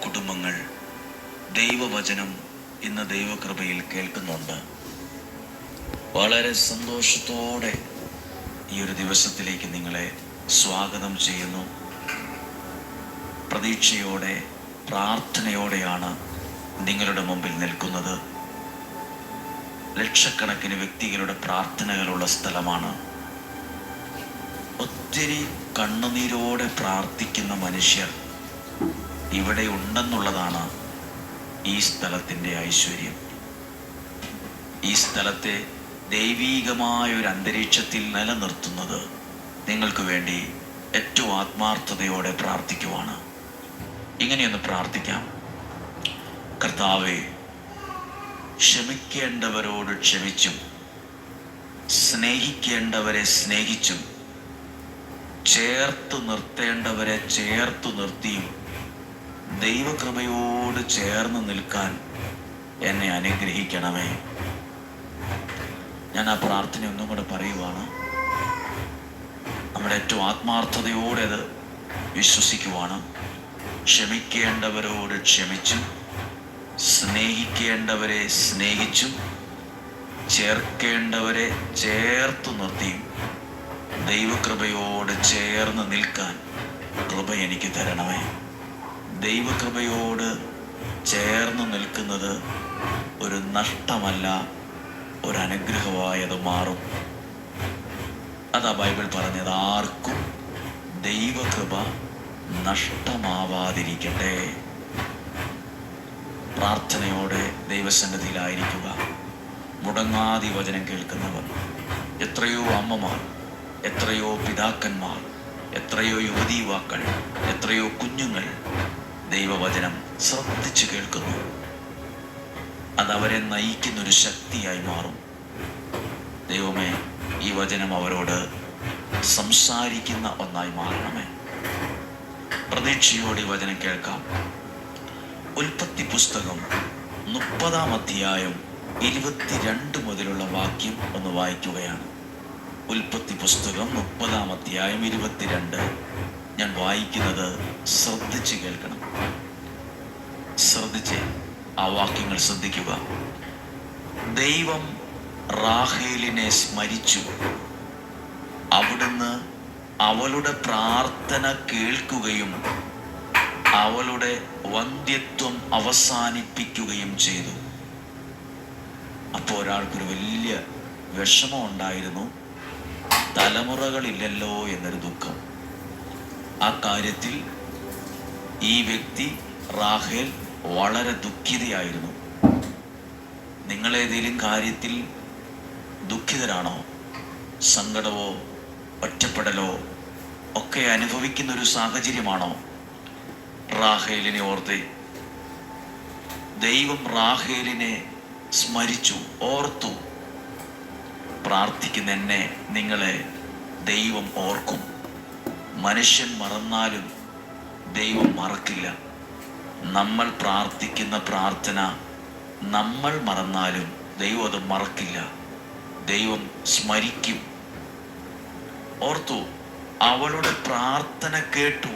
കുടുംബങ്ങൾ ദൈവവചനം ഇന്ന് ദൈവകൃപയിൽ കേൾക്കുന്നുണ്ട്. വളരെ സന്തോഷത്തോടെ ഈ ഒരു ദിവസത്തിലേക്ക് നിങ്ങളെ സ്വാഗതം ചെയ്യുന്നു. പ്രതീക്ഷയോടെ പ്രാർത്ഥനയോടെയാണ് നിങ്ങളുടെ മുമ്പിൽ നിൽക്കുന്നത്. ലക്ഷക്കണക്കിന് വ്യക്തികളുടെ പ്രാർത്ഥനകളുള്ള സ്ഥലമാണ്. ഒത്തിരി കണ്ണുനീരോടെ പ്രാർത്ഥിക്കുന്ന മനുഷ്യർ ഇവിടെ ഉണ്ടെന്നുള്ളതാണ് ഈ സ്ഥലത്തിൻ്റെ ഐശ്വര്യം. ഈ സ്ഥലത്തെ ദൈവീകമായ ഒരു അന്തരീക്ഷത്തിൽ നിലനിർത്തുന്നത് നിങ്ങൾക്ക് വേണ്ടി ഏറ്റവും ആത്മാർത്ഥതയോടെ പ്രാർത്ഥിക്കുവാണ്. ഇങ്ങനെയൊന്ന് പ്രാർത്ഥിക്കാം. കർത്താവേ, ക്ഷമിക്കേണ്ടവരോട് ക്ഷമിച്ചും സ്നേഹിക്കേണ്ടവരെ സ്നേഹിച്ചും ചേർത്തു നിർത്തേണ്ടവരെ ചേർത്തു നിർത്തിയും ദൈവകൃപയോട് ചേർന്ന് നിൽക്കാൻ എന്നെ അനുഗ്രഹിക്കണമേ. ഞാൻ ആ പ്രാർത്ഥന ഒന്നും കൂടെ പറയുവാണ്. നമ്മുടെ ഏറ്റവും ആത്മാർത്ഥതയോടെ അത് വിശ്വസിക്കുവാണ്. ക്ഷമിക്കേണ്ടവരോട് ക്ഷമിച്ചും സ്നേഹിക്കേണ്ടവരെ സ്നേഹിച്ചും ചേർക്കേണ്ടവരെ ചേർത്തു നിർത്തിയും ദൈവകൃപയോട് ചേർന്ന് നിൽക്കാൻ കൃപ എനിക്ക് തരണമേ. ദൈവകൃപയോട് ചേർന്ന് നിൽക്കുന്നത് ഒരു നഷ്ടമല്ല, ഒരു അനുഗ്രഹമായത് മാറും. അതാ ബൈബിൾ പറഞ്ഞത്, ആർക്കും ദൈവകൃപ നഷ്ടമാവാതിരിക്കട്ടെ. പ്രാർത്ഥനയോടെ ദൈവസന്നിധിയിലായിരിക്കുക. മുടങ്ങാതെ വചനം കേൾക്കുന്നവർ, എത്രയോ അമ്മമാർ, എത്രയോ പിതാക്കന്മാർ, എത്രയോ യുവതീ യുവാക്കൾ, എത്രയോ കുഞ്ഞുങ്ങൾ ദൈവവചനം ശ്രദ്ധിച്ചു കേൾക്കുന്നു. അതവരെ നയിക്കുന്നൊരു ശക്തിയായി മാറും. ദൈവമേ, ഈ വചനം അവരോട് സംസാരിക്കുന്ന ഒന്നായി മാറണമേ. പ്രതീക്ഷയോടെ ഈ വചനം കേൾക്കാം. ഉൽപ്പത്തി പുസ്തകം 30-ാം അധ്യായം 22 മുതലുള്ള വാക്യം ഒന്ന് വായിക്കുകയാണ്. ഉൽപ്പത്തി പുസ്തകം 30-ാം അധ്യായം 22 ഞാൻ വായിക്കുന്നത് ശ്രദ്ധിച്ച് കേൾക്കണം. ശ്രദ്ധിച്ച് ആ വാക്യങ്ങൾ ശ്രദ്ധിക്കുക. ദൈവം റാഹേലിനെ സ്മരിച്ചു. അവിടുന്ന് അവളുടെ പ്രാർത്ഥന കേൾക്കുകയും അവളുടെ വന്ധ്യത്വം അവസാനിപ്പിക്കുകയും ചെയ്തു. അപ്പോൾ ഒരാൾക്കൊരു വലിയ വിഷമം ഉണ്ടായിരുന്നു. തലമുറകളില്ലല്ലോ എന്നൊരു ദുഃഖം. ആ കാര്യത്തിൽ ഈ വ്യക്തി റാഹേൽ വളരെ ദുഃഖിതയായിരുന്നു. നിങ്ങളേതെങ്കിലും കാര്യത്തിൽ ദുഃഖിതരാണോ? സങ്കടമോ ഒറ്റപ്പെടലോ ഒക്കെ അനുഭവിക്കുന്ന ഒരു സാഹചര്യമാണോ? റാഹേലിനെ ഓർത്ത് ദൈവം റാഹേലിനെ സ്മരിച്ചു, ഓർത്തു. പ്രാർത്ഥിക്കുന്ന എന്നെ, നിങ്ങളെ ദൈവം ഓർക്കും. മനുഷ്യൻ മറന്നാലും ദൈവം മറക്കില്ല. നമ്മൾ പ്രാർത്ഥിക്കുന്ന പ്രാർത്ഥന നമ്മൾ മറന്നാലും ദൈവം അത് മറക്കില്ല. ദൈവം സ്മരിക്കും. ഓർത്തു, അവളുടെ പ്രാർത്ഥന കേട്ടു,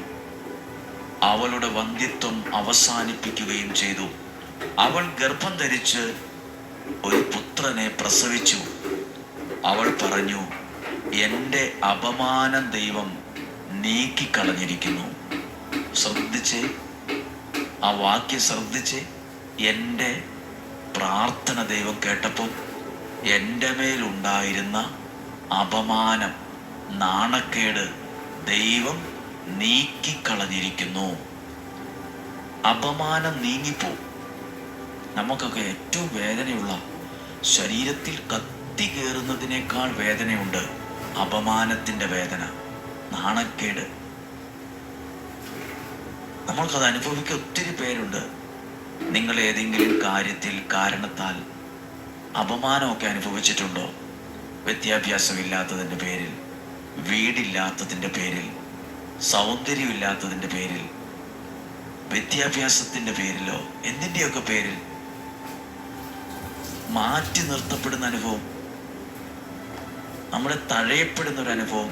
അവളുടെ വന്ധ്യത്വം അവസാനിപ്പിക്കുകയും ചെയ്തു. അവൾ ഗർഭം ധരിച്ച് ഒരു പുത്രനെ പ്രസവിച്ചു. അവൾ പറഞ്ഞു, എൻ്റെ അപമാനം ദൈവം നീക്കിക്കളഞ്ഞിരിക്കുന്നു. ശ്രദ്ധിച്ച് ആ വാക്യം ശ്രദ്ധിച്ച്. എൻ്റെ പ്രാർത്ഥന ദൈവം കേട്ടപ്പോൾ എൻ്റെ മേലുണ്ടായിരുന്ന അപമാനം, നാണക്കേട് ദൈവം നീക്കിക്കളഞ്ഞിരിക്കുന്നു. അപമാനം നീങ്ങിപ്പോ. നമുക്കൊക്കെ ഏറ്റവും വേദനയുള്ള, ശരീരത്തിൽ കത്തി കയറുന്നതിനേക്കാൾ വേദനയുണ്ട് അപമാനത്തിൻ്റെ വേദന, നാണക്കേട്. നമ്മൾക്കത് അനുഭവിക്കാൻ ഒത്തിരി പേരുണ്ട്. നിങ്ങൾ ഏതെങ്കിലും കാര്യത്തിൽ കാരണത്താൽ അപമാനമൊക്കെ അനുഭവിച്ചിട്ടുണ്ടോ? വിദ്യാഭ്യാസമില്ലാത്തതിൻ്റെ പേരിൽ, വീടില്ലാത്തതിൻ്റെ പേരിൽ, സൗന്ദര്യമില്ലാത്തതിൻ്റെ പേരിൽ, വിദ്യാഭ്യാസത്തിൻ്റെ പേരിലോ എന്തിൻ്റെയൊക്കെ പേരിൽ മാറ്റി നിർത്തപ്പെടുന്ന അനുഭവം, നമ്മളെ തഴയപ്പെടുന്ന ഒരു അനുഭവം,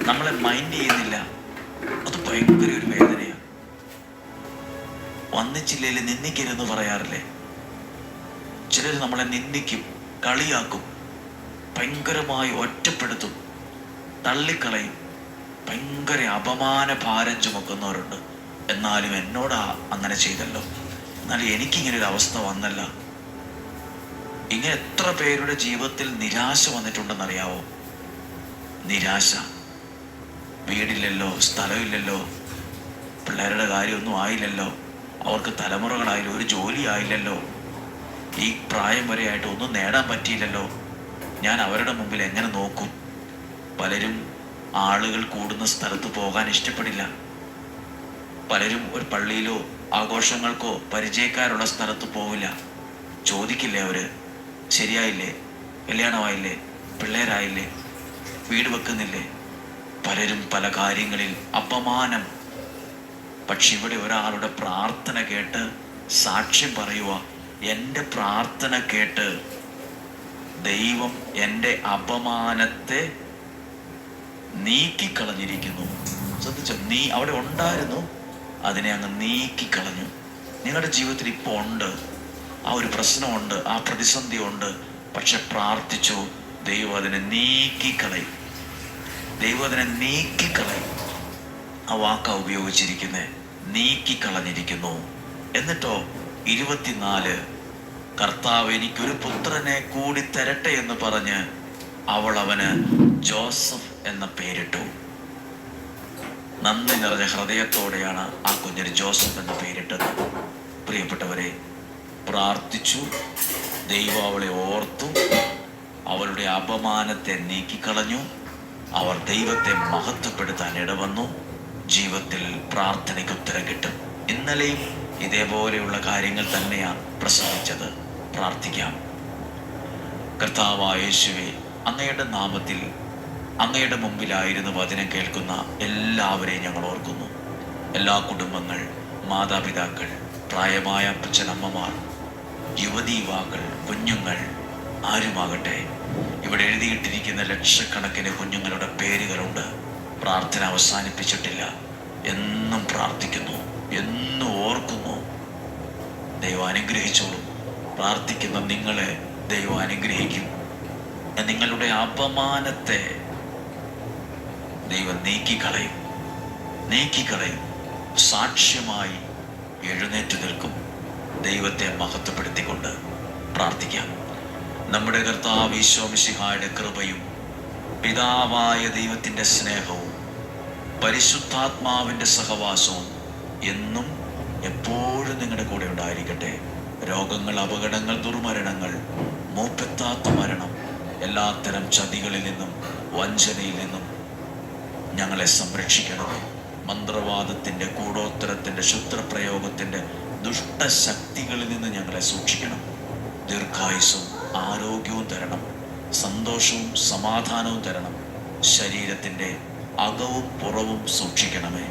നമ്മളെ മൈൻഡ് ചെയ്യുന്നില്ല. അത് ഭയങ്കര ഒരു വേദനയാണ്. വന്നിച്ചില്ലെങ്കിൽ നിന്ദിക്കരുതെന്ന് പറയാറില്ലേ? ചിലർ നമ്മളെ നിന്ദിക്കും, കളിയാക്കും, ഭയങ്കരമായി ഒറ്റപ്പെടുത്തും, തള്ളിക്കളയും, ഭയങ്കര അപമാന ഭാരം ചുമക്കുന്നവരുണ്ട്. എന്നാലും എന്നോടാ അങ്ങനെ ചെയ്തല്ലോ, എന്നാലും എനിക്കിങ്ങനെ ഒരു അവസ്ഥ വന്നല്ല. ഇങ്ങനെ എത്ര പേരുടെ ജീവിതത്തിൽ നിരാശ വന്നിട്ടുണ്ടെന്നറിയാവോ? നിരാശ. വീടില്ലല്ലോ, സ്ഥലമില്ലല്ലോ, പിള്ളേരുടെ കാര്യമൊന്നും ആയില്ലല്ലോ, അവർക്ക് തലമുറകളായില്ലോ, ഒരു ജോലി ആയില്ലല്ലോ, ഈ പ്രായം വരെ ആയിട്ട് ഒന്നും നേടാൻ പറ്റിയില്ലല്ലോ, ഞാൻ അവരുടെ മുമ്പിൽ എങ്ങനെ നോക്കും? പലരും ആളുകൾ കൂടുന്ന സ്ഥലത്ത് പോകാൻ ഇഷ്ടപ്പെടില്ല. പലരും ഒരു പള്ളിയിലോ ആഘോഷങ്ങൾക്കോ പരിചയക്കാരുള്ള സ്ഥലത്ത് പോവില്ല. ചോദിക്കില്ലേ അവര്, ശരിയായില്ലേ, കല്യാണമായില്ലേ, പിള്ളേരായില്ലേ, വീട് വെക്കുന്നില്ലേ? പലരും പല കാര്യങ്ങളിൽ അപമാനം. പക്ഷെ ഇവിടെ ഒരാളുടെ പ്രാർത്ഥന കേട്ട് സാക്ഷ്യം പറയുക, എൻ്റെ പ്രാർത്ഥന കേട്ട് ദൈവം എൻ്റെ അപമാനത്തെ നീക്കിക്കളഞ്ഞിരിക്കുന്നു. ശ്രദ്ധിച്ചോ? നീ അവിടെ ഉണ്ടായിരുന്നു, അതിനെ അങ്ങ് നീക്കിക്കളഞ്ഞു. നിങ്ങളുടെ ജീവിതത്തിൽ ഇപ്പോൾ ഉണ്ട്, ആ ഒരു പ്രശ്നമുണ്ട്, ആ പ്രതിസന്ധി ഉണ്ട്. പക്ഷെ പ്രാർത്ഥിച്ചു, ദൈവം അതിനെ നീക്കിക്കളയും. ദൈവം അതിനെ നീക്കിക്കളയും. ആ വാക്കാ ഉപയോഗിച്ചിരിക്കുന്നത്, നീക്കിക്കളഞ്ഞിരിക്കുന്നു. എന്നിട്ടോ 24, കർത്താവ് എനിക്കൊരു പുത്രനെ കൂടി തരട്ടെ എന്ന് പറഞ്ഞ് അവൾ അവന് ജോസഫ് എന്ന പേരിട്ടു. നന്ദി നിറഞ്ഞ ഹൃദയത്തോടെയാണ് ആ കുഞ്ഞിന് ജോസഫ് എന്ന പേരിട്ടത്. പ്രിയപ്പെട്ടവരെ, പ്രാർത്ഥിച്ചു, ദൈവം അവളെ ഓർത്തു, അവളുടെ അപമാനത്തെ നീക്കിക്കളഞ്ഞു. അവർ ദൈവത്തെ മഹത്വപ്പെടുത്താൻ ഇടവന്നു. ജീവിതത്തിൽ പ്രാർത്ഥനയ്ക്ക് ഉത്തരം കിട്ടും. ഇന്നലെയും ഇതേപോലെയുള്ള കാര്യങ്ങൾ തന്നെയാണ് പ്രസംഗിച്ചത്. പ്രാർത്ഥിക്കാം. കർത്താവായ യേശുവേ, അങ്ങയുടെ നാമത്തിൽ അങ്ങയുടെ മുമ്പിലായിരുന്നു വചനം കേൾക്കുന്ന എല്ലാവരെയും ഞങ്ങൾ ഓർക്കുന്നു. എല്ലാ കുടുംബങ്ങൾ, മാതാപിതാക്കൾ, പ്രായമായ അപ്പച്ചനമ്മമാർ, യുവതി യുവാക്കൾ, കുഞ്ഞുങ്ങൾ, ആരുമാകട്ടെ, ഇവിടെ എഴുതിയിട്ടിരിക്കുന്ന ലക്ഷക്കണക്കിന് കുഞ്ഞുങ്ങളുടെ പേരുകളുണ്ട്. പ്രാർത്ഥന അവസാനിപ്പിച്ചിട്ടില്ല. എന്നും പ്രാർത്ഥിക്കുന്നു, എന്നും ഓർക്കുന്നു. ദൈവം അനുഗ്രഹിച്ചോളും. പ്രാർത്ഥിക്കുന്ന നിങ്ങളെ ദൈവം അനുഗ്രഹിക്കും. നിങ്ങളുടെ അപമാനത്തെ ദൈവം നീക്കിക്കളയും, നീക്കിക്കളയും. സാക്ഷ്യമായി എഴുന്നേറ്റ് നിൽക്കും. ദൈവത്തെ മഹത്വപ്പെടുത്തിക്കൊണ്ട് പ്രാർത്ഥിക്കാം. നമ്മുടെ കർത്താവ് ഈശോ മിശിഹായുടെ കൃപയും പിതാവായ ദൈവത്തിൻ്റെ സ്നേഹവും പരിശുദ്ധാത്മാവിൻ്റെ സഹവാസവും എന്നും എപ്പോഴും നിങ്ങളുടെ കൂടെ ഉണ്ടായിരിക്കട്ടെ. രോഗങ്ങൾ, അപകടങ്ങൾ, ദുർമരണങ്ങൾ, മൂപ്പെത്താത്ത മരണം, എല്ലാത്തരം ചതികളിൽ നിന്നും വഞ്ചനയിൽ നിന്നും ഞങ്ങളെ സംരക്ഷിക്കണമേ. മന്ത്രവാദത്തിൻ്റെ, കൂടോത്തരത്തിൻ്റെ, ശുദ്രപ്രയോഗത്തിൻ്റെ ദുഷ്ടശക്തികളിൽ നിന്ന് ഞങ്ങളെ സൂക്ഷിക്കണം. ദീർഘായുസ്സും ആരോഗ്യവും തരണം. സന്തോഷവും സമാധാനവും തരണം. ശരീരത്തിൻ്റെ അകവും പുറവും സൂക്ഷിക്കണമേ.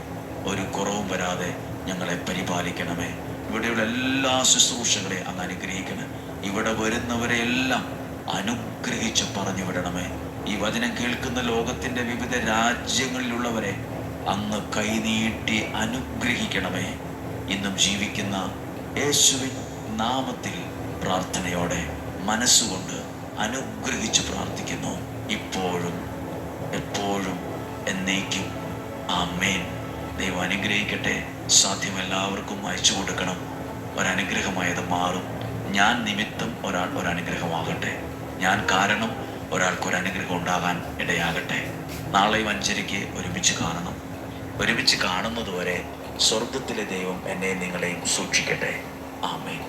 ഒരു കുറവും വരാതെ ഞങ്ങളെ പരിപാലിക്കണമേ. ഇവിടെയുള്ള എല്ലാ ശുശ്രൂഷകളെ അങ്ങ് അനുഗ്രഹിക്കണം. ഇവിടെ വരുന്നവരെ എല്ലാം അനുഗ്രഹിച്ച് പറഞ്ഞു വിടണമേ. ഈ വചനം കേൾക്കുന്ന ലോകത്തിൻ്റെ വിവിധ രാജ്യങ്ങളിലുള്ളവരെ അങ്ങ് കൈനീട്ടി അനുഗ്രഹിക്കണമേ. ഇന്നും ജീവിക്കുന്ന യേശുവിൻ നാമത്തിൽ പ്രാർത്ഥനയോടെ മനസ്സുകൊണ്ട് അനുഗ്രഹിച്ച് പ്രാർത്ഥിക്കുന്നു. ഇപ്പോഴും എപ്പോഴും എന്നേക്കും. ആമേൻ. ദൈവം അനുഗ്രഹിക്കട്ടെ. സാധ്യം എല്ലാവർക്കും അയച്ചു കൊടുക്കണം. ഒരനുഗ്രഹമായത് മാറും. ഞാൻ നിമിത്തം ഒരാൾ ഒരനുഗ്രഹമാകട്ടെ. ഞാൻ കാരണം ഒരാൾക്കൊരനുഗ്രഹം ഉണ്ടാകാൻ ഇടയാകട്ടെ. നാളെയും 5:30 ഒരുമിച്ച് കാണണം. ഒരുമിച്ച് കാണുന്നതുവരെ സ്വർഗത്തിലെ ദൈവം എന്നെയും നിങ്ങളെയും സൂക്ഷിക്കട്ടെ. ആമേൻ.